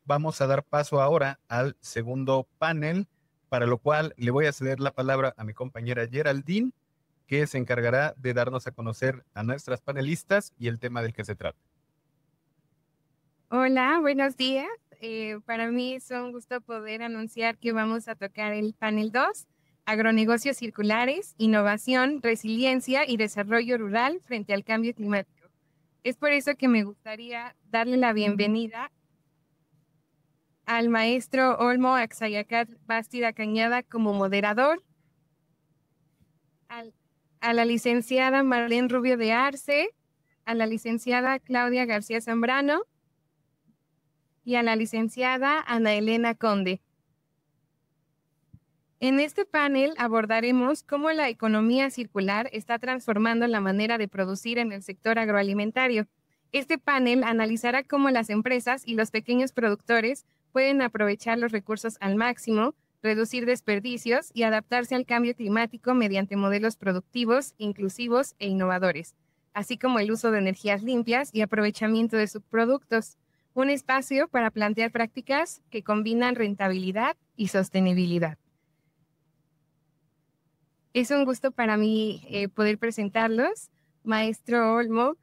Vamos a dar paso ahora al segundo panel, para lo cual le voy a ceder la palabra a mi compañera Geraldine, que se encargará de darnos a conocer a nuestras panelistas y el tema del que se trata. Hola, buenos días. Para mí es un gusto poder anunciar que vamos a tocar el panel 2, agronegocios circulares, innovación, resiliencia y desarrollo rural frente al cambio climático. Es por eso que me gustaría darle la bienvenida al maestro Olmo Axayacat Bastida Cañada como moderador, a la licenciada Marlene Rubio de Arce, a la licenciada Claudia García Zambrano y a la licenciada Ana Elena Conde. En este panel abordaremos cómo la economía circular está transformando la manera de producir en el sector agroalimentario. Este panel analizará cómo las empresas y los pequeños productores pueden aprovechar los recursos al máximo, reducir desperdicios y adaptarse al cambio climático mediante modelos productivos, inclusivos e innovadores, así como el uso de energías limpias y aprovechamiento de subproductos. Un espacio para plantear prácticas que combinan rentabilidad y sostenibilidad. Es un gusto para mí poder presentarlos. Maestro Olmo,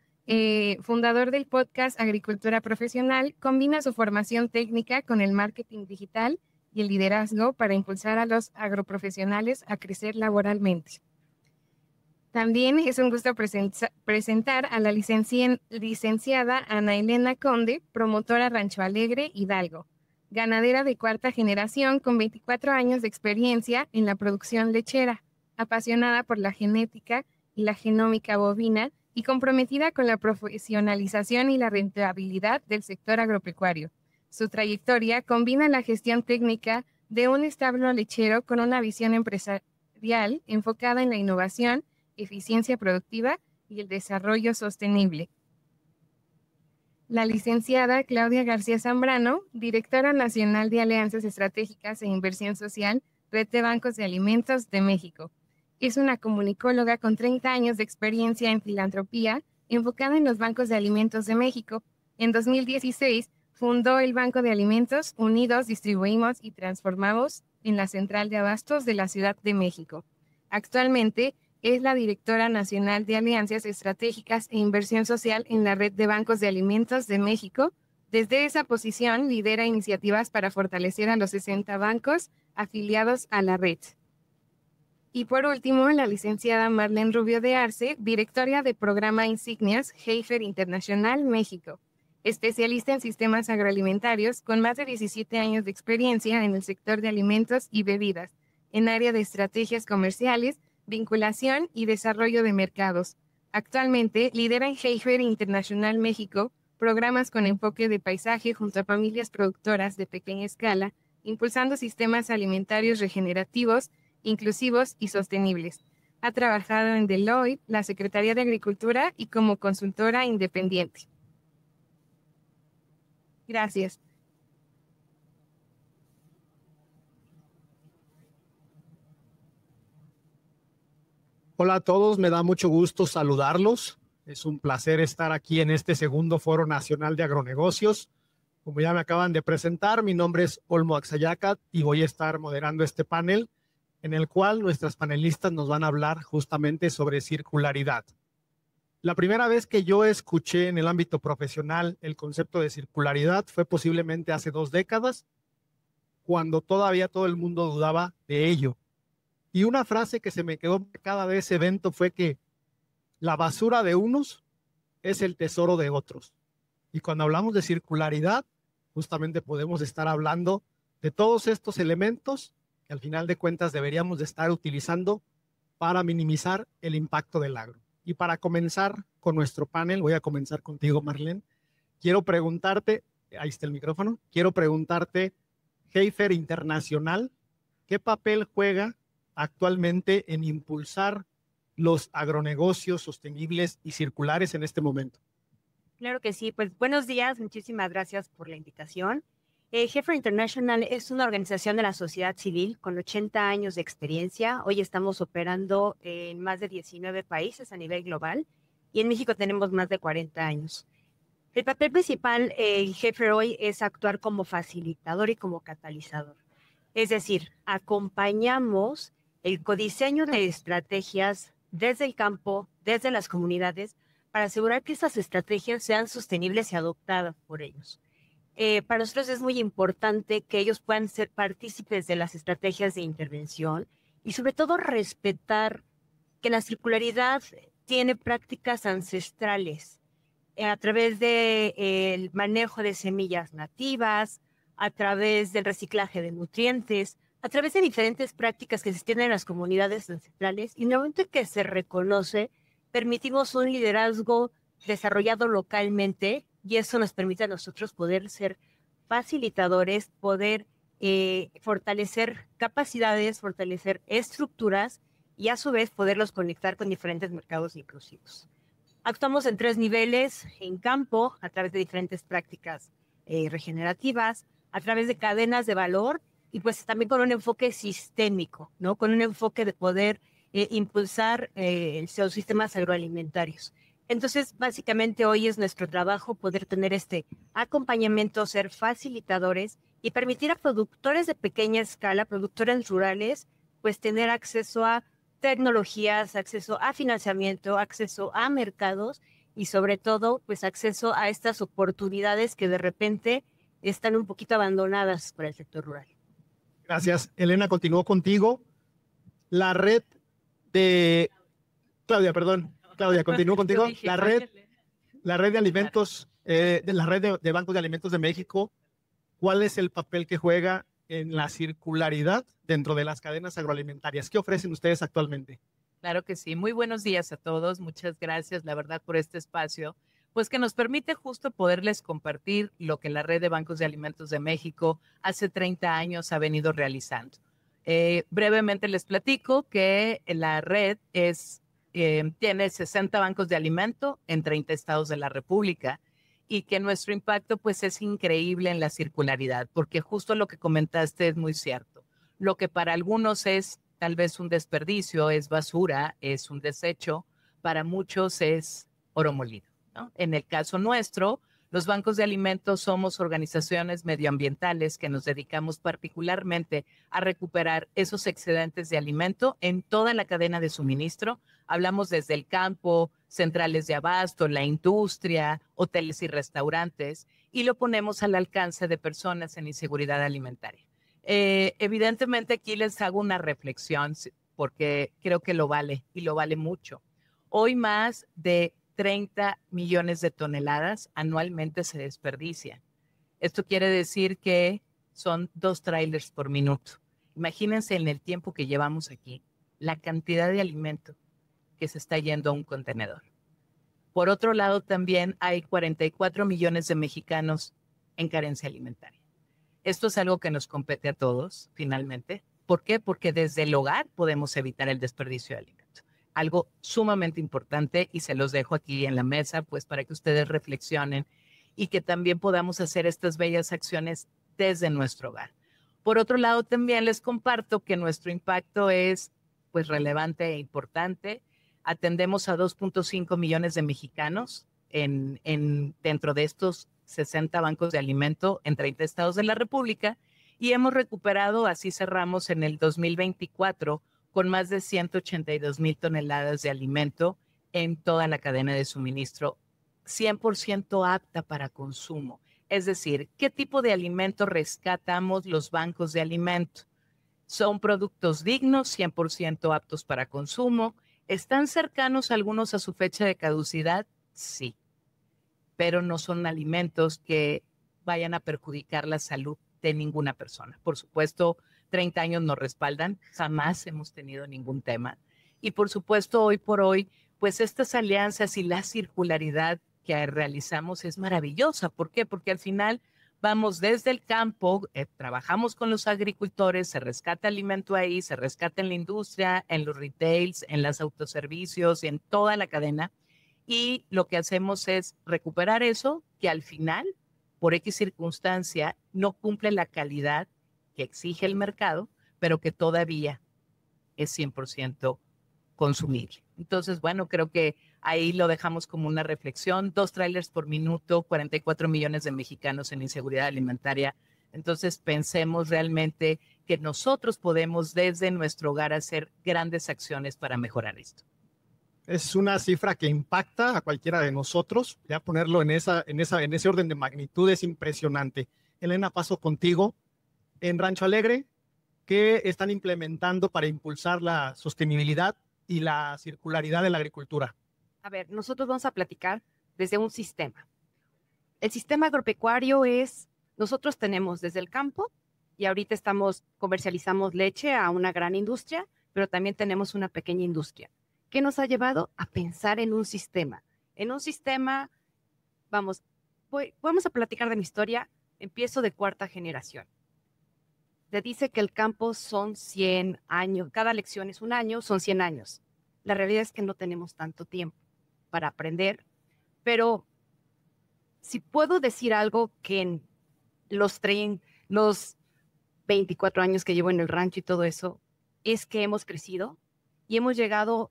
fundador del podcast Agricultura Profesional, combina su formación técnica con el marketing digital y el liderazgo para impulsar a los agroprofesionales a crecer laboralmente. También es un gusto presentar a la licenciada Ana Elena Conde, promotora Rancho Alegre, Hidalgo, ganadera de cuarta generación con 24 años de experiencia en la producción lechera, apasionada por la genética y la genómica bovina y comprometida con la profesionalización y la rentabilidad del sector agropecuario. Su trayectoria combina la gestión técnica de un establo lechero con una visión empresarial enfocada en la innovación, eficiencia productiva y el desarrollo sostenible. La licenciada Claudia García Zambrano, directora nacional de Alianzas Estratégicas e Inversión Social, Red de Bancos de Alimentos de México. Es una comunicóloga con 30 años de experiencia en filantropía, enfocada en los bancos de alimentos de México. En 2016, fundó el Banco de Alimentos Unidos Distribuimos y Transformamos en la Central de Abastos de la Ciudad de México. Actualmente, es la directora nacional de Alianzas Estratégicas e Inversión Social en la Red de Bancos de Alimentos de México. Desde esa posición, lidera iniciativas para fortalecer a los 60 bancos afiliados a la red. Y por último, la licenciada Marlene Rubio de Arce, directora de programa Insignias Heifer Internacional México, especialista en sistemas agroalimentarios con más de 17 años de experiencia en el sector de alimentos y bebidas, en área de estrategias comerciales, vinculación y desarrollo de mercados. Actualmente lidera en Heifer Internacional México programas con enfoque de paisaje junto a familias productoras de pequeña escala, impulsando sistemas alimentarios regenerativos, inclusivos y sostenibles. Ha trabajado en Deloitte, la Secretaría de Agricultura y como consultora independiente. Gracias. Hola a todos, me da mucho gusto saludarlos. Es un placer estar aquí en este segundo Foro Nacional de Agronegocios. Como ya me acaban de presentar, mi nombre es Olmo Axayacat y voy a estar moderando este panel en el cual nuestras panelistas nos van a hablar justamente sobre circularidad. La primera vez que yo escuché en el ámbito profesional el concepto de circularidad fue posiblemente hace 2 décadas, cuando todavía todo el mundo dudaba de ello. Y una frase que se me quedó marcada de ese evento fue que la basura de unos es el tesoro de otros. Y cuando hablamos de circularidad, justamente podemos estar hablando de todos estos elementos que al final de cuentas deberíamos de estar utilizando para minimizar el impacto del agro. Y para comenzar con nuestro panel, voy a comenzar contigo, Marlene. Quiero preguntarte, ahí está el micrófono, quiero preguntarte, Heifer Internacional, ¿qué papel juega actualmente en impulsar los agronegocios sostenibles y circulares en este momento? Claro que sí, pues buenos días, muchísimas gracias por la invitación. Heifer International es una organización de la sociedad civil con 80 años de experiencia. Hoy estamos operando en más de 19 países a nivel global y en México tenemos más de 40 años. El papel principal, el jefe hoy, es actuar como facilitador y como catalizador. Es decir, acompañamos el codiseño de estrategias desde el campo, desde las comunidades, para asegurar que esas estrategias sean sostenibles y adoptadas por ellos. Para nosotros es muy importante que ellos puedan ser partícipes de las estrategias de intervención y sobre todo respetar que la circularidad tiene prácticas ancestrales a través del manejo de semillas nativas, a través del reciclaje de nutrientes, a través de diferentes prácticas que se tienen en las comunidades ancestrales. Y en el momento en que se reconoce, permitimos un liderazgo desarrollado localmente y eso nos permite a nosotros poder ser facilitadores, poder fortalecer capacidades, fortalecer estructuras y a su vez poderlos conectar con diferentes mercados inclusivos. Actuamos en 3 niveles: en campo, a través de diferentes prácticas regenerativas, a través de cadenas de valor y pues también con un enfoque sistémico, ¿no? Con un enfoque de poder impulsar los sistemas agroalimentarios. Entonces, básicamente hoy es nuestro trabajo poder tener este acompañamiento, ser facilitadores y permitir a productores de pequeña escala, productores rurales, pues tener acceso a tecnologías, acceso a financiamiento, acceso a mercados y sobre todo, pues acceso a estas oportunidades que de repente están un poquito abandonadas por el sector rural. Gracias. Elena, continúo contigo. La red de... Claudia, continúo contigo. La red de alimentos, la red de bancos de alimentos de México, ¿cuál es el papel que juega en la circularidad dentro de las cadenas agroalimentarias? ¿Qué ofrecen ustedes actualmente? Claro que sí. Muy buenos días a todos. Muchas gracias, la verdad, por este espacio, pues que nos permite justo poderles compartir lo que la Red de Bancos de Alimentos de México hace 30 años ha venido realizando. Brevemente les platico que la red tiene 60 bancos de alimento en 30 estados de la República y que nuestro impacto pues es increíble en la circularidad, porque justo lo que comentaste es muy cierto. Lo que para algunos es tal vez un desperdicio, es basura, es un desecho, para muchos es oro molido, ¿no? En el caso nuestro, los bancos de alimentos somos organizaciones medioambientales que nos dedicamos particularmente a recuperar esos excedentes de alimento en toda la cadena de suministro. Hablamos desde el campo, centrales de abasto, la industria, hoteles y restaurantes, y lo ponemos al alcance de personas en inseguridad alimentaria. Evidentemente aquí les hago una reflexión porque creo que lo vale y lo vale mucho. Hoy más de 30 millones de toneladas anualmente se desperdician. Esto quiere decir que son 2 trailers por minuto. Imagínense en el tiempo que llevamos aquí, la cantidad de alimento que se está yendo a un contenedor. Por otro lado, también hay 44 millones de mexicanos en carencia alimentaria. Esto es algo que nos compete a todos, finalmente. ¿Por qué? Porque desde el hogar podemos evitar el desperdicio de alimentos. Algo sumamente importante y se los dejo aquí en la mesa, pues para que ustedes reflexionen y que también podamos hacer estas bellas acciones desde nuestro hogar. Por otro lado, también les comparto que nuestro impacto es pues relevante e importante. Atendemos a 2.5 millones de mexicanos dentro de estos 60 bancos de alimento en 30 estados de la República y hemos recuperado, así cerramos en el 2024, con más de 182,000 toneladas de alimento en toda la cadena de suministro, 100% apta para consumo. Es decir, ¿qué tipo de alimento rescatamos los bancos de alimento? Son productos dignos, 100% aptos para consumo. ¿Están cercanos algunos a su fecha de caducidad? Sí, pero no son alimentos que vayan a perjudicar la salud de ninguna persona. Por supuesto, 30 años nos respaldan, jamás hemos tenido ningún tema. Y por supuesto, hoy por hoy, pues estas alianzas y la circularidad que realizamos es maravillosa. ¿Por qué? Porque al final vamos desde el campo, trabajamos con los agricultores, se rescata alimento ahí, se rescata en la industria, en los retails, en los autoservicios y en toda la cadena. Y lo que hacemos es recuperar eso que al final, por X circunstancia, no cumple la calidad que exige el mercado, pero que todavía es 100% consumible. Entonces, bueno, creo que Ahí lo dejamos como una reflexión. 2 trailers por minuto, 44 millones de mexicanos en inseguridad alimentaria. Entonces pensemos realmente que nosotros podemos desde nuestro hogar hacer grandes acciones para mejorar esto. Es una cifra que impacta a cualquiera de nosotros. Ya ponerlo en ese orden de magnitud es impresionante. Elena, paso contigo. En Rancho Alegre, ¿qué están implementando para impulsar la sostenibilidad y la circularidad de la agricultura? A ver, nosotros vamos a platicar desde un sistema. El sistema agropecuario es, nosotros tenemos desde el campo y ahorita comercializamos leche a una gran industria, pero también tenemos una pequeña industria. ¿Qué nos ha llevado a pensar en un sistema? En un sistema, vamos a platicar de mi historia, empiezo de 4ª generación. Se dice que el campo son 100 años, cada lección es un año, son 100 años. La realidad es que no tenemos tanto tiempo para aprender, pero si puedo decir algo que en los 24 años que llevo en el rancho y todo eso, es que hemos crecido y hemos llegado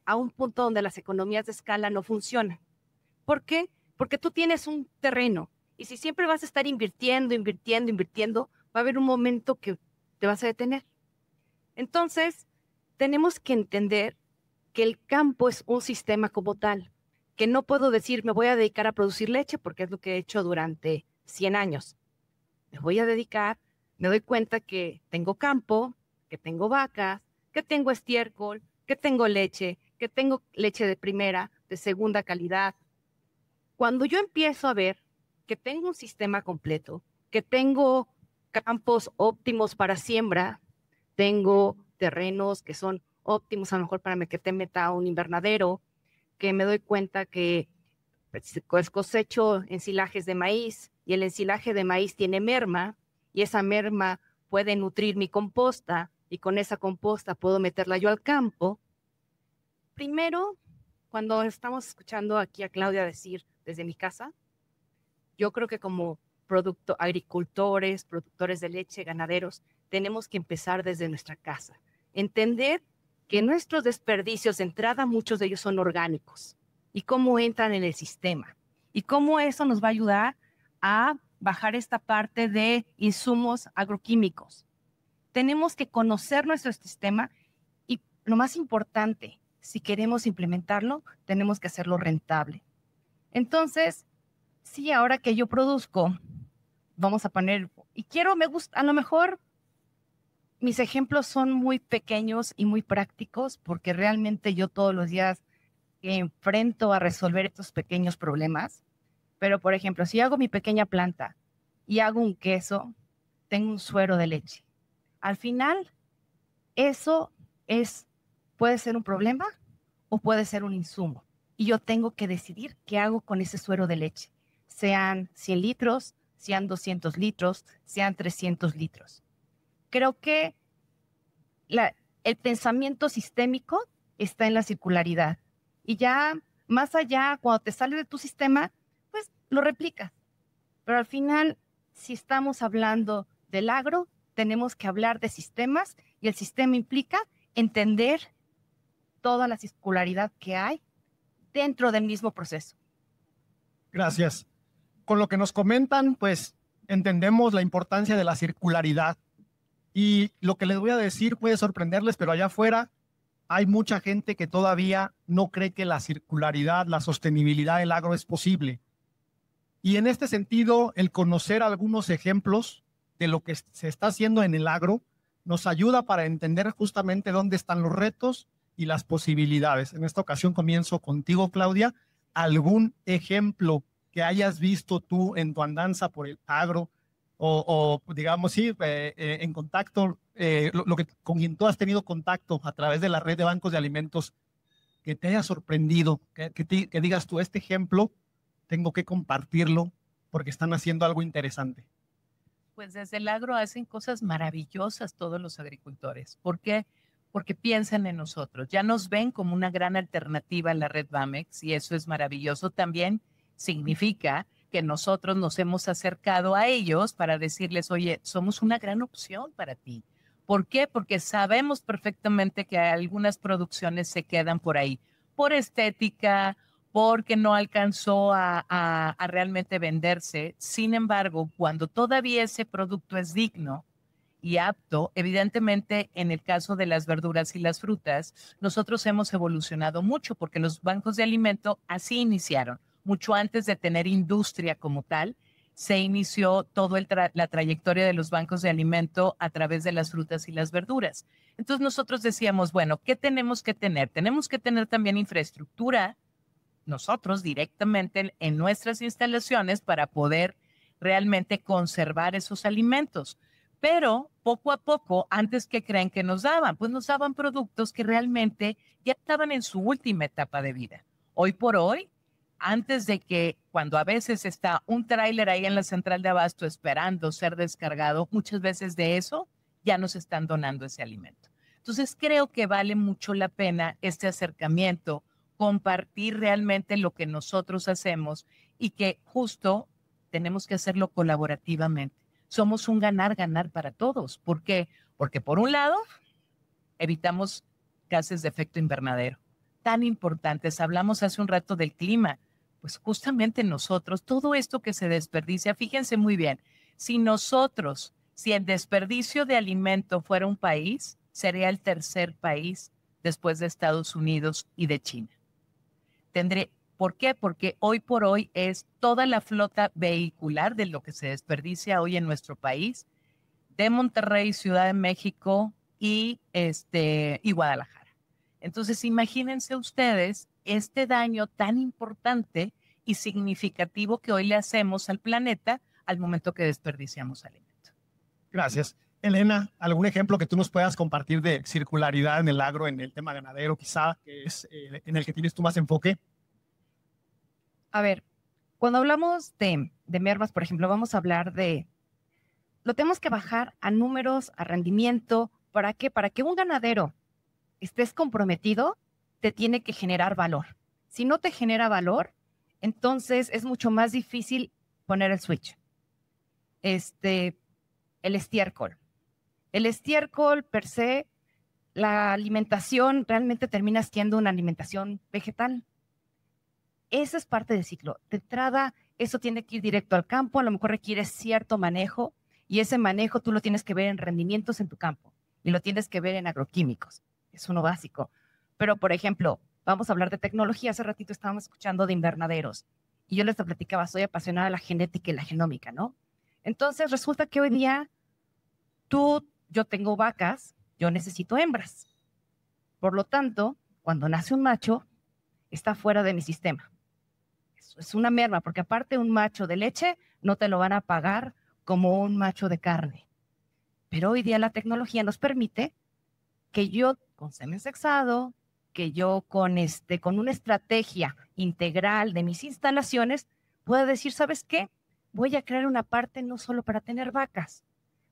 a un punto donde las economías de escala no funcionan. ¿Por qué? Porque tú tienes un terreno y si siempre vas a estar invirtiendo, va a haber un momento que te vas a detener. Entonces, tenemos que entender que el campo es un sistema como tal, que no puedo decir me voy a dedicar a producir leche porque es lo que he hecho durante 100 años. Me voy a dedicar, me doy cuenta que tengo campo, que tengo vacas, que tengo estiércol, que tengo leche de primera, de segunda calidad. Cuando yo empiezo a ver que tengo un sistema completo, que tengo campos óptimos para siembra, tengo terrenos que son óptimos a lo mejor para que te meta un invernadero, que me doy cuenta que pues, cosecho ensilajes de maíz y el ensilaje de maíz tiene merma y esa merma puede nutrir mi composta y con esa composta puedo meterla yo al campo. Primero, cuando estamos escuchando aquí a Claudia decir desde mi casa, yo creo que como agricultores, productores de leche, ganaderos, tenemos que empezar desde nuestra casa. Entender que nuestros desperdicios de entrada, muchos de ellos son orgánicos y cómo entran en el sistema y cómo eso nos va a ayudar a bajar esta parte de insumos agroquímicos. Tenemos que conocer nuestro sistema y lo más importante, si queremos implementarlo, tenemos que hacerlo rentable. Entonces, sí, ahora que yo produzco, vamos a poner, me gusta, a lo mejor mis ejemplos son muy pequeños y muy prácticos porque realmente yo todos los días enfrento a resolver estos pequeños problemas. Pero, por ejemplo, si hago mi pequeña planta y hago un queso, tengo un suero de leche. Al final, eso puede ser un problema o puede ser un insumo. Y yo tengo que decidir qué hago con ese suero de leche. Sean 100 litros, sean 200 litros, sean 300 litros. Creo que el pensamiento sistémico está en la circularidad. Y ya más allá, cuando te sales de tu sistema, pues lo replicas. Pero al final, si estamos hablando del agro, tenemos que hablar de sistemas y el sistema implica entender toda la circularidad que hay dentro del mismo proceso. Gracias. Con lo que nos comentan, pues entendemos la importancia de la circularidad. Y lo que les voy a decir puede sorprenderles, pero allá afuera hay mucha gente que todavía no cree que la circularidad, la sostenibilidad del agro es posible. Y en este sentido, el conocer algunos ejemplos de lo que se está haciendo en el agro nos ayuda para entender justamente dónde están los retos y las posibilidades. En esta ocasión comienzo contigo, Claudia. ¿Algún ejemplo que hayas visto tú en tu andanza por el agro o digamos, sí, en contacto, con quien tú has tenido contacto a través de la red de bancos de alimentos, que te haya sorprendido, que digas tú, este ejemplo tengo que compartirlo porque están haciendo algo interesante? Pues desde el agro hacen cosas maravillosas todos los agricultores. ¿Por qué? Porque piensan en nosotros. Ya nos ven como una gran alternativa en la red Bamex y eso es maravilloso. También significa que nosotros nos hemos acercado a ellos para decirles, oye, somos una gran opción para ti. ¿Por qué? Porque sabemos perfectamente que algunas producciones se quedan por ahí. por estética, porque no alcanzó a realmente venderse. Sin embargo, cuando todavía ese producto es digno y apto, evidentemente en el caso de las verduras y las frutas, nosotros hemos evolucionado mucho porque los bancos de alimento así iniciaron, mucho antes de tener industria como tal. Se inició toda la trayectoria de los bancos de alimento a través de las frutas y las verduras. Entonces nosotros decíamos, bueno, ¿qué tenemos que tener? Tenemos que tener también infraestructura nosotros directamente en nuestras instalaciones para poder realmente conservar esos alimentos. Pero poco a poco, antes que creen que nos daban, pues nos daban productos que realmente ya estaban en su última etapa de vida. Hoy por hoy, antes de que, cuando a veces está un tráiler ahí en la central de abasto esperando ser descargado, muchas veces de eso ya nos están donando ese alimento. Entonces creo que vale mucho la pena este acercamiento, compartir realmente lo que nosotros hacemos y que justo tenemos que hacerlo colaborativamente. Somos un ganar-ganar para todos. ¿Por qué? Porque por un lado, evitamos gases de efecto invernadero, tan importantes. Hablamos hace un rato del clima. Pues justamente nosotros, todo esto que se desperdicia, fíjense muy bien, si el desperdicio de alimento fuera un país, sería el tercer país después de Estados Unidos y de China. ¿Por qué? Porque hoy por hoy es toda la flota vehicular de lo que se desperdicia hoy en nuestro país, de Monterrey, Ciudad de México y Guadalajara. Entonces, imagínense ustedes este daño tan importante y significativo que hoy le hacemos al planeta al momento que desperdiciamos alimento. Gracias. Elena, ¿algún ejemplo que tú nos puedas compartir de circularidad en el agro, en el tema ganadero, quizá, que es en el que tienes tú más enfoque? A ver, cuando hablamos de mermas, por ejemplo, vamos a hablar lo tenemos que bajar a números, a rendimiento. ¿Para qué? Para que un ganadero estés comprometido, te tiene que generar valor. Si no te genera valor, entonces es mucho más difícil poner el switch. El estiércol. El estiércol per se, la alimentación realmente termina siendo una alimentación vegetal. Esa es parte del ciclo. De entrada, eso tiene que ir directo al campo, a lo mejor requiere cierto manejo y ese manejo tú lo tienes que ver en rendimientos en tu campo y lo tienes que ver en agroquímicos. Es uno básico. Pero, por ejemplo, vamos a hablar de tecnología. Hace ratito estábamos escuchando de invernaderos y yo les platicaba, soy apasionada de la genética y la genómica, ¿no? Entonces, resulta que hoy día yo tengo vacas, yo necesito hembras. Por lo tanto, cuando nace un macho, está fuera de mi sistema. Es una merma, porque aparte un macho de leche no te lo van a pagar como un macho de carne. Pero hoy día la tecnología nos permite que yo con semen sexado, que yo con una estrategia integral de mis instalaciones, pueda decir, ¿sabes qué? Voy a crear una parte no solo para tener vacas,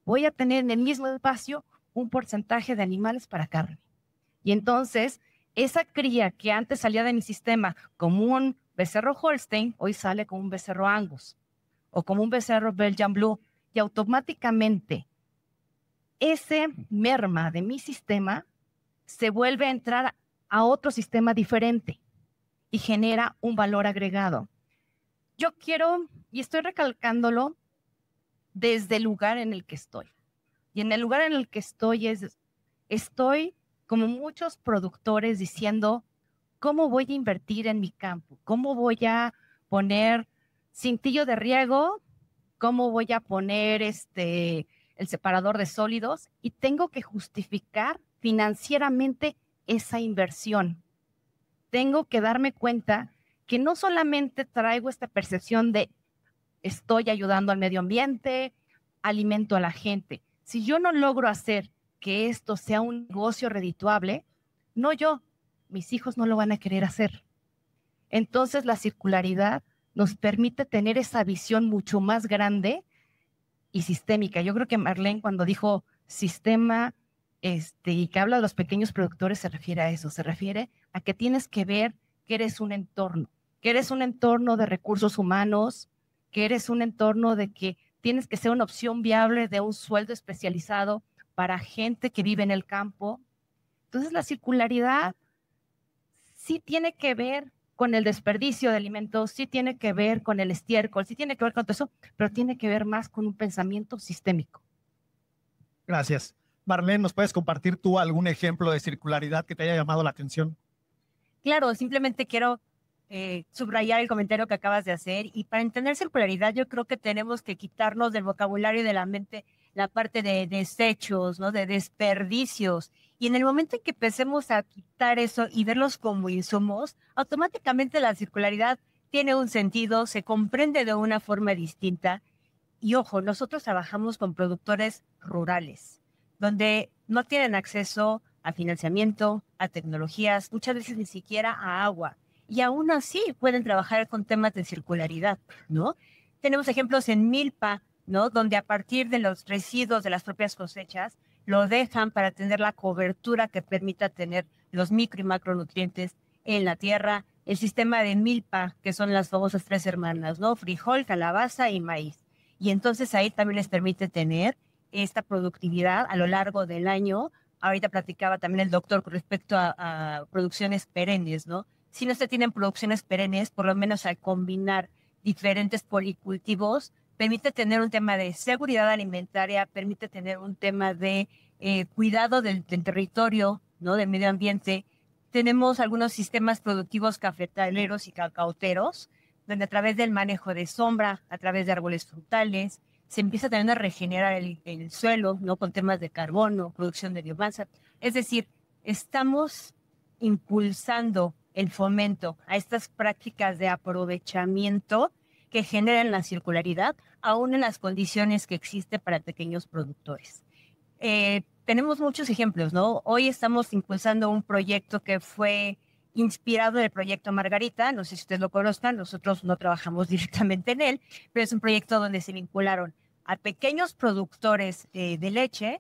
voy a tener en el mismo espacio un porcentaje de animales para carne. Y entonces, esa cría que antes salía de mi sistema como un becerro Holstein, hoy sale como un becerro Angus o como un becerro Belgian Blue, y automáticamente ese merma de mi sistema se vuelve a entrar a otro sistema diferente y genera un valor agregado. Yo quiero, y estoy recalcándolo desde el lugar en el que estoy. Y en el lugar en el que estoy como muchos productores diciendo, ¿cómo voy a invertir en mi campo? ¿Cómo voy a poner cintillo de riego? ¿Cómo voy a poner el separador de sólidos? Y tengo que justificar financieramente esa inversión. Tengo que darme cuenta que no solamente traigo esta percepción de estoy ayudando al medio ambiente, alimento a la gente. Si yo no logro hacer que esto sea un negocio redituable, no yo, mis hijos no lo van a querer hacer. Entonces la circularidad nos permite tener esa visión mucho más grande y sistémica. Yo creo que Marlene, cuando dijo sistema y que habla de los pequeños productores, se refiere a eso, se refiere a que tienes que ver que eres un entorno de recursos humanos, que eres un entorno de que tienes que ser una opción viable de un sueldo especializado para gente que vive en el campo. Entonces la circularidad sí tiene que ver con el desperdicio de alimentos, sí tiene que ver con el estiércol, sí tiene que ver con todo eso, pero tiene que ver más con un pensamiento sistémico. Gracias. Marlene, ¿nos puedes compartir tú algún ejemplo de circularidad que te haya llamado la atención? Claro, simplemente quiero subrayar el comentario que acabas de hacer y para entender circularidad yo creo que tenemos que quitarnos del vocabulario y de la mente la parte de desechos, ¿no? De desperdicios. Y en el momento en que empecemos a quitar eso y verlos como insumos, automáticamente la circularidad tiene un sentido, se comprende de una forma distinta. Y ojo, nosotros trabajamos con productores rurales, donde no tienen acceso a financiamiento, a tecnologías, muchas veces ni siquiera a agua. Y aún así pueden trabajar con temas de circularidad, ¿no? Tenemos ejemplos en Milpa, ¿no? Donde a partir de los residuos de las propias cosechas, lo dejan para tener la cobertura que permita tener los micro y macronutrientes en la tierra. El sistema de Milpa, que son las famosas 3 hermanas, ¿no? Frijol, calabaza y maíz. Y entonces ahí también les permite tener esta productividad a lo largo del año. Ahorita platicaba también el doctor con respecto a producciones perennes, ¿no? Si no se tienen producciones perennes, por lo menos al combinar diferentes policultivos, permite tener un tema de seguridad alimentaria, permite tener un tema de cuidado del territorio, ¿no? Del medio ambiente. Tenemos algunos sistemas productivos cafetaleros y cacauteros, donde a través del manejo de sombra, a través de árboles frutales, se empieza también a regenerar el suelo, ¿no? Con temas de carbono, producción de biomasa. Es decir, estamos impulsando el fomento a estas prácticas de aprovechamiento que generan la circularidad, aún en las condiciones que existen para pequeños productores. Tenemos muchos ejemplos, ¿no? Hoy estamos impulsando un proyecto que fue inspirado del proyecto Margarita, no sé si ustedes lo conozcan, nosotros no trabajamos directamente en él, pero es un proyecto donde se vincularon a pequeños productores de leche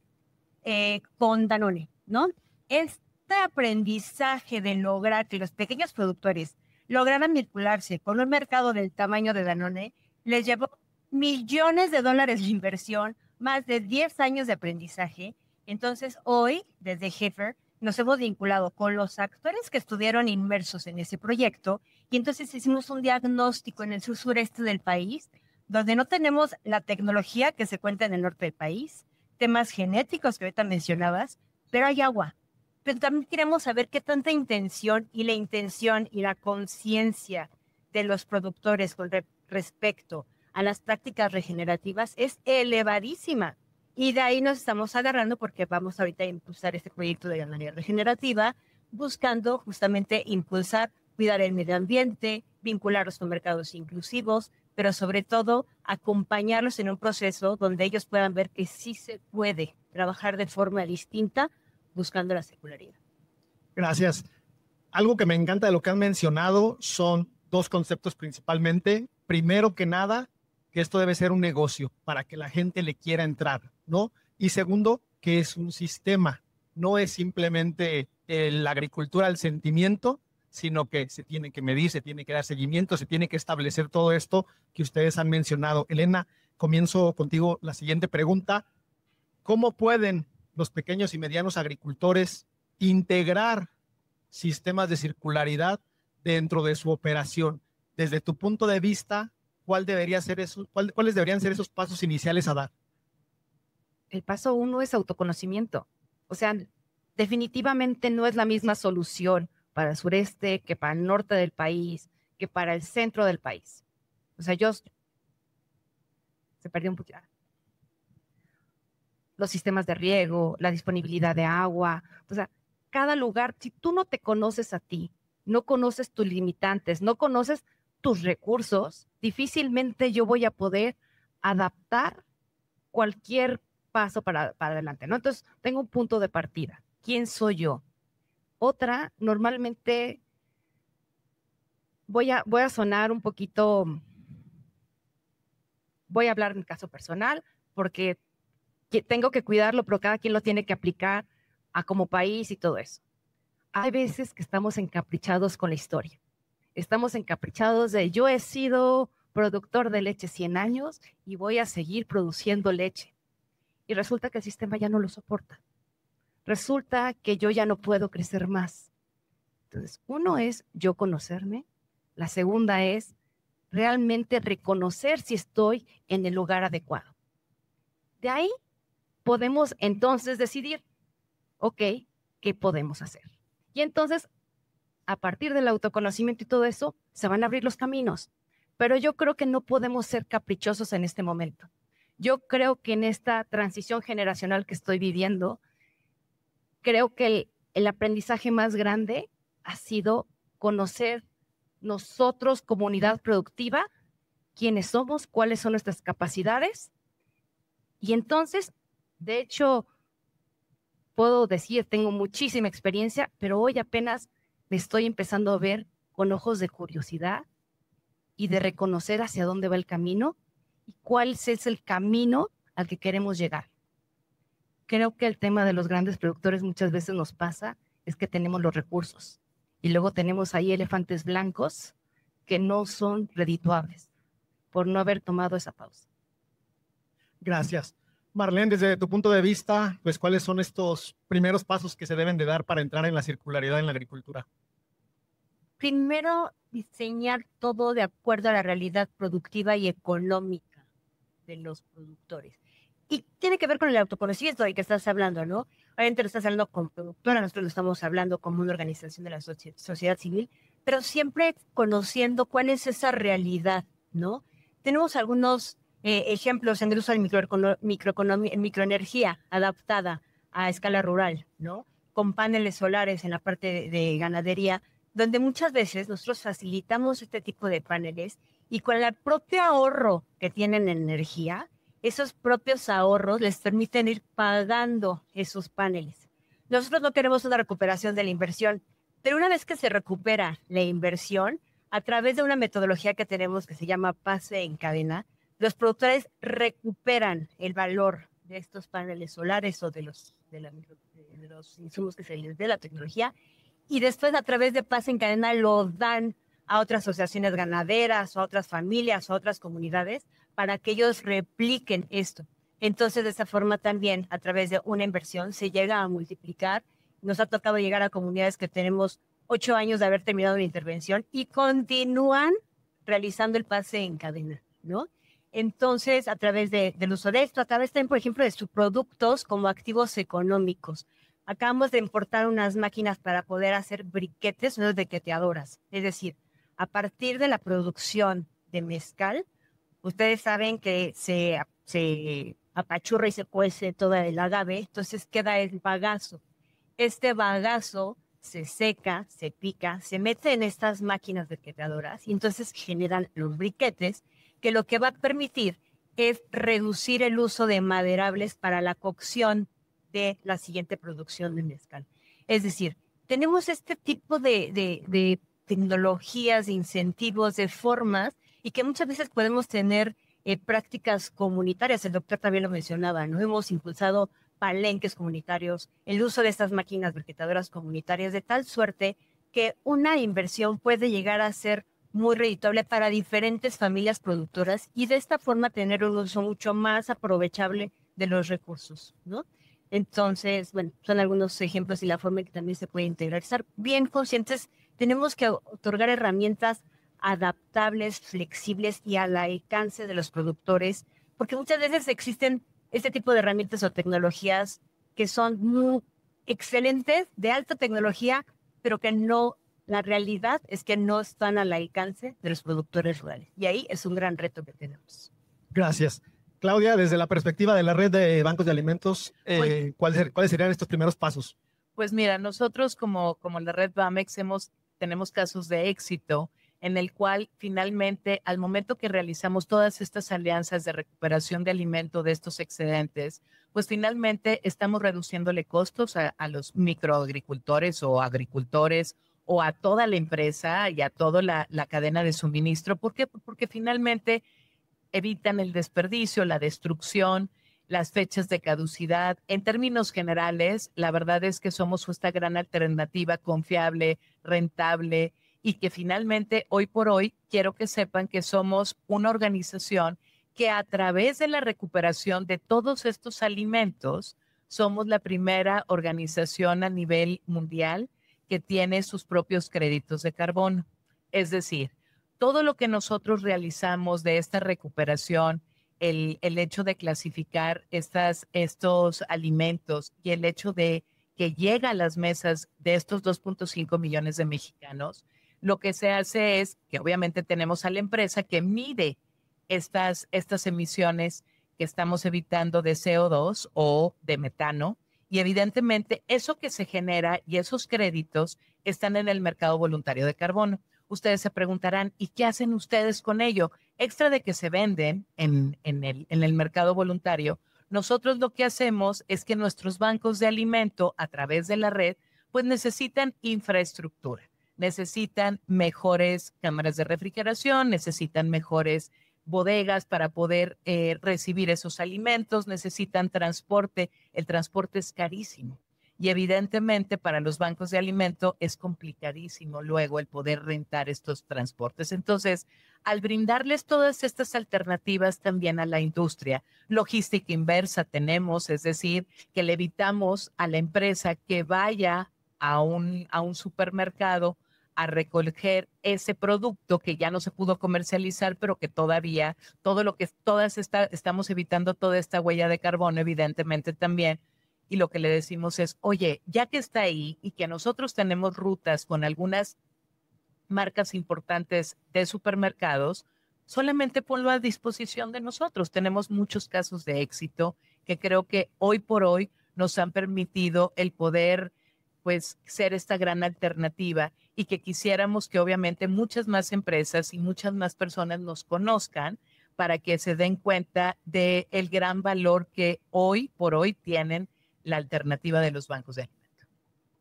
con Danone, ¿no? Este aprendizaje de lograr que los pequeños productores lograran vincularse con un mercado del tamaño de Danone les llevó millones de dólares de inversión, más de 10 años de aprendizaje. Entonces, hoy, desde Heifer, nos hemos vinculado con los actores que estuvieron inmersos en ese proyecto y entonces hicimos un diagnóstico en el sureste del país, donde no tenemos la tecnología que se cuenta en el norte del país, temas genéticos que ahorita mencionabas, pero hay agua. Pero también queremos saber qué tanta intención y la conciencia de los productores con respecto a las prácticas regenerativas es elevadísima. Y de ahí nos estamos agarrando porque vamos ahorita a impulsar este proyecto de ganadería regenerativa, buscando justamente impulsar, cuidar el medio ambiente, vincularlos con mercados inclusivos, pero sobre todo acompañarlos en un proceso donde ellos puedan ver que sí se puede trabajar de forma distinta buscando la circularidad. Gracias. Algo que me encanta de lo que han mencionado son dos conceptos principalmente. Primero que nada, que esto debe ser un negocio para que la gente le quiera entrar, ¿no? Y segundo, que es un sistema, no es simplemente la agricultura al sentimiento, sino que se tiene que medir, se tiene que dar seguimiento, se tiene que establecer todo esto que ustedes han mencionado. Elena, comienzo contigo la siguiente pregunta. ¿Cómo pueden los pequeños y medianos agricultores integrar sistemas de circularidad dentro de su operación? Desde tu punto de vista, ¿cuáles deberían ser esos pasos iniciales a dar? El paso 1 es autoconocimiento. O sea, definitivamente no es la misma solución para el sureste que para el norte del país, que para el centro del país. O sea, se perdió un poquito. Los sistemas de riego, la disponibilidad de agua. O sea, cada lugar, si tú no te conoces a ti, no conoces tus limitantes, no conoces tus recursos, difícilmente yo voy a poder adaptar cualquier paso para adelante, ¿no? Entonces, tengo un punto de partida. ¿Quién soy yo? Otra, normalmente voy a sonar un poquito, voy a hablar en mi caso personal, porque tengo que cuidarlo, pero cada quien lo tiene que aplicar a como país y todo eso. Hay veces que estamos encaprichados con la historia. Estamos encaprichados de yo he sido productor de leche 100 años y voy a seguir produciendo leche. Y resulta que el sistema ya no lo soporta. Resulta que yo ya no puedo crecer más. Entonces, uno es yo conocerme, la segunda es realmente reconocer si estoy en el lugar adecuado. De ahí podemos entonces decidir, ok, ¿qué podemos hacer? Y entonces, a partir del autoconocimiento y todo eso, se van a abrir los caminos. Pero yo creo que no podemos ser caprichosos en este momento. Yo creo que en esta transición generacional que estoy viviendo, creo que el aprendizaje más grande ha sido conocer nosotros, comunidad productiva, quiénes somos, cuáles son nuestras capacidades. Y entonces, de hecho, puedo decir, tengo muchísima experiencia, pero hoy apenas me estoy empezando a ver con ojos de curiosidad y de reconocer hacia dónde va el camino y cuál es el camino al que queremos llegar. Creo que el tema de los grandes productores muchas veces nos pasa es que tenemos los recursos y luego tenemos ahí elefantes blancos que no son redituables por no haber tomado esa pausa. Gracias. Marlene, desde tu punto de vista, pues, ¿cuáles son estos primeros pasos que se deben de dar para entrar en la circularidad en la agricultura? Primero, diseñar todo de acuerdo a la realidad productiva y económica de los productores. Y tiene que ver con el autoconocimiento del que estás hablando, ¿no? Obviamente lo estás hablando como productora, nosotros lo estamos hablando como una organización de la sociedad civil, pero siempre conociendo cuál es esa realidad, ¿no? Tenemos algunos ejemplos en el uso de microenergía adaptada a escala rural, ¿no? Con paneles solares en la parte de ganadería, donde muchas veces nosotros facilitamos este tipo de paneles y con el propio ahorro que tienen en energía, esos propios ahorros les permiten ir pagando esos paneles. Nosotros no queremos una recuperación de la inversión, pero una vez que se recupera la inversión, a través de una metodología que tenemos que se llama pase en cadena, los productores recuperan el valor de estos paneles solares o de los insumos que se les dé la tecnología y después a través de pase en cadena lo dan a otras asociaciones ganaderas o a otras familias o a otras comunidades para que ellos repliquen esto. Entonces, de esa forma también, a través de una inversión, se llega a multiplicar. Nos ha tocado llegar a comunidades que tenemos 8 años de haber terminado la intervención y continúan realizando el pase en cadena, ¿no? Entonces, a través del uso de esto, a través también, por ejemplo, de sus productos como activos económicos. Acabamos de importar unas máquinas para poder hacer briquetes, unas briqueteadoras. Es decir, a partir de la producción de mezcal, ustedes saben que se apachurra y se cuece toda el agave, entonces queda el bagazo. Este bagazo se seca, se pica, se mete en estas máquinas briqueteadoras y entonces generan los briquetes, que lo que va a permitir es reducir el uso de maderables para la cocción de la siguiente producción de mezcal. Es decir, tenemos este tipo de tecnologías, de incentivos, de formas, y que muchas veces podemos tener prácticas comunitarias. El doctor también lo mencionaba, ¿no? Hemos impulsado palenques comunitarios, el uso de estas máquinas briqueteadoras comunitarias, de tal suerte que una inversión puede llegar a ser muy redituable para diferentes familias productoras y de esta forma tener un uso mucho más aprovechable de los recursos, ¿no? Entonces, bueno, son algunos ejemplos y la forma en que también se puede integrar. Estar bien conscientes, tenemos que otorgar herramientas adaptables, flexibles y al alcance de los productores, porque muchas veces existen este tipo de herramientas o tecnologías que son muy excelentes, de alta tecnología, pero que no, la realidad es que no están al alcance de los productores rurales. Y ahí es un gran reto que tenemos. Gracias. Claudia, desde la perspectiva de la red de bancos de alimentos, ¿cuáles serían estos primeros pasos? Pues mira, nosotros como la red BAMEX tenemos casos de éxito en el cual finalmente al momento que realizamos todas estas alianzas de recuperación de alimento de estos excedentes, pues finalmente estamos reduciéndole costos a los microagricultores o agricultores o a toda la empresa y a toda la cadena de suministro. ¿Por qué? Porque finalmente evitan el desperdicio, la destrucción, las fechas de caducidad. En términos generales, la verdad es que somos esta gran alternativa confiable, rentable y que finalmente hoy por hoy quiero que sepan que somos una organización que a través de la recuperación de todos estos alimentos somos la primera organización a nivel mundial que tiene sus propios créditos de carbono. Es decir, todo lo que nosotros realizamos de esta recuperación, el hecho de clasificar estos alimentos y el hecho de que llega a las mesas de estos 2.5 millones de mexicanos, lo que se hace es que obviamente tenemos a la empresa que mide estas emisiones que estamos evitando de CO2 o de metano, y evidentemente eso que se genera y esos créditos están en el mercado voluntario de carbono. Ustedes se preguntarán, ¿y qué hacen ustedes con ello? Extra de que se venden en el mercado voluntario, nosotros lo que hacemos es que nuestros bancos de alimento a través de la red, pues necesitan infraestructura, necesitan mejores cámaras de refrigeración, necesitan mejores bodegas para poder recibir esos alimentos, necesitan transporte. El transporte es carísimo. Y evidentemente para los bancos de alimento es complicadísimo luego el poder rentar estos transportes. Entonces, al brindarles todas estas alternativas también a la industria, logística inversa tenemos, es decir, que le evitamos a la empresa que vaya a un supermercado a recoger ese producto que ya no se pudo comercializar, pero que todavía, estamos evitando toda esta huella de carbono, evidentemente también. Y lo que le decimos es, oye, ya que está ahí y que nosotros tenemos rutas con algunas marcas importantes de supermercados, solamente ponlo a disposición de nosotros. Tenemos muchos casos de éxito que creo que hoy por hoy nos han permitido el poder, pues, ser esta gran alternativa, y que quisiéramos que obviamente muchas más empresas y muchas más personas nos conozcan para que se den cuenta del gran valor que hoy por hoy tienen la alternativa de los bancos de alimentos.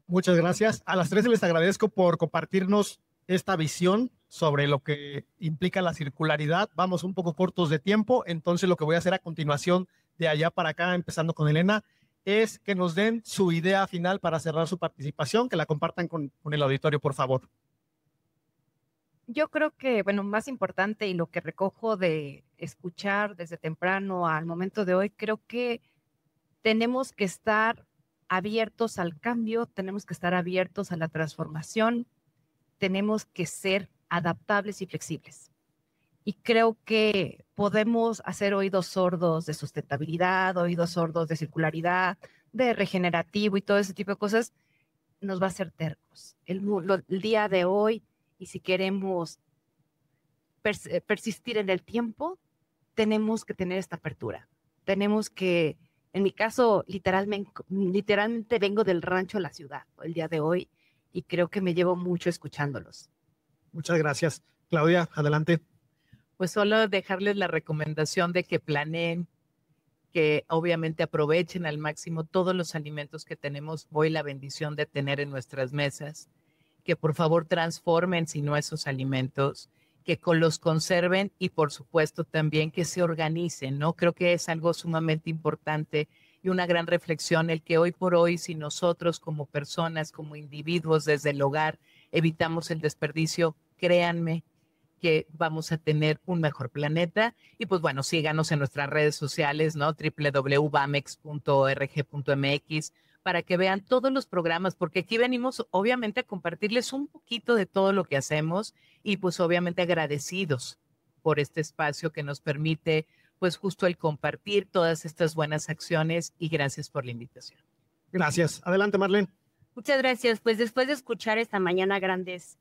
Muchas gracias. A las tres les agradezco por compartirnos esta visión sobre lo que implica la circularidad. Vamos un poco cortos de tiempo, entonces lo que voy a hacer a continuación de allá para acá, empezando con Elena, es que nos den su idea final para cerrar su participación, que la compartan con el auditorio, por favor. Yo creo que, bueno, más importante y lo que recojo de escuchar desde temprano al momento de hoy, creo que tenemos que estar abiertos al cambio, tenemos que estar abiertos a la transformación, tenemos que ser adaptables y flexibles. Y creo que podemos hacer oídos sordos de sustentabilidad, oídos sordos de circularidad, de regenerativo y todo ese tipo de cosas, nos va a hacer tercos. El día de hoy, y si queremos persistir en el tiempo, tenemos que tener esta apertura. Tenemos que, en mi caso, literalmente vengo del rancho a la ciudad el día de hoy, y creo que me llevo mucho escuchándolos. Muchas gracias. Claudia, adelante. Pues solo dejarles la recomendación de que planeen, que obviamente aprovechen al máximo todos los alimentos que tenemos hoy la bendición de tener en nuestras mesas, que por favor transformen si no esos alimentos, que los conserven y por supuesto también que se organicen, ¿no? Creo que es algo sumamente importante y una gran reflexión el que hoy por hoy, si nosotros como personas, como individuos desde el hogar evitamos el desperdicio, créanme que vamos a tener un mejor planeta. Y pues bueno, síganos en nuestras redes sociales, ¿no? www.bamex.org.mx para que vean todos los programas, porque aquí venimos obviamente a compartirles un poquito de todo lo que hacemos y pues obviamente agradecidos por este espacio que nos permite pues justo el compartir todas estas buenas acciones, y gracias por la invitación. Gracias. Adelante, Marlene. Muchas gracias. Pues después de escuchar esta mañana grandes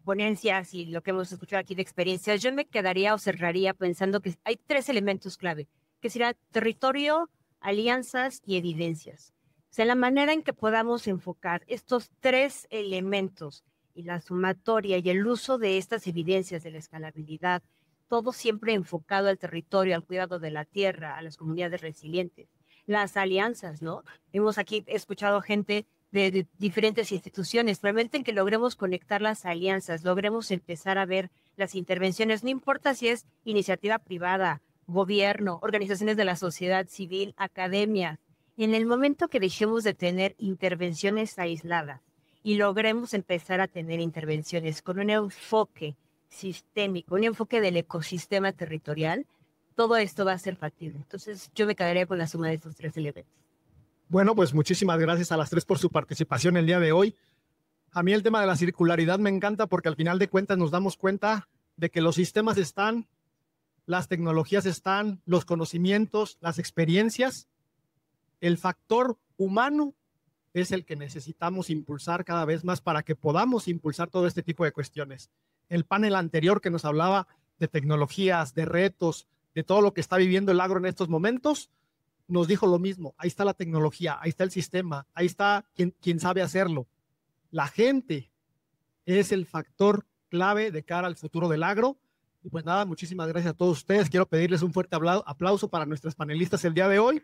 ponencias y lo que hemos escuchado aquí de experiencias, yo me quedaría o cerraría pensando que hay 3 elementos clave, que será territorio, alianzas y evidencias. O sea, la manera en que podamos enfocar estos 3 elementos y la sumatoria y el uso de estas evidencias de la escalabilidad, todo siempre enfocado al territorio, al cuidado de la tierra, a las comunidades resilientes. Las alianzas, ¿no? Hemos aquí escuchado gente de diferentes instituciones, realmente en que logremos conectar las alianzas, logremos empezar a ver las intervenciones, no importa si es iniciativa privada, gobierno, organizaciones de la sociedad civil, academia. En el momento que dejemos de tener intervenciones aisladas y logremos empezar a tener intervenciones con un enfoque sistémico, un enfoque del ecosistema territorial, todo esto va a ser factible. Entonces yo me quedaría con la suma de estos 3 elementos. Bueno, pues muchísimas gracias a las 3 por su participación el día de hoy. A mí el tema de la circularidad me encanta porque al final de cuentas nos damos cuenta de que los sistemas están, las tecnologías están, los conocimientos, las experiencias. El factor humano es el que necesitamos impulsar cada vez más para que podamos impulsar todo este tipo de cuestiones. El panel anterior que nos hablaba de tecnologías, de retos, de todo lo que está viviendo el agro en estos momentos, nos dijo lo mismo. Ahí está la tecnología, ahí está el sistema, ahí está quien sabe hacerlo. La gente es el factor clave de cara al futuro del agro. Y pues nada, muchísimas gracias a todos ustedes. Quiero pedirles un fuerte aplauso para nuestras panelistas el día de hoy.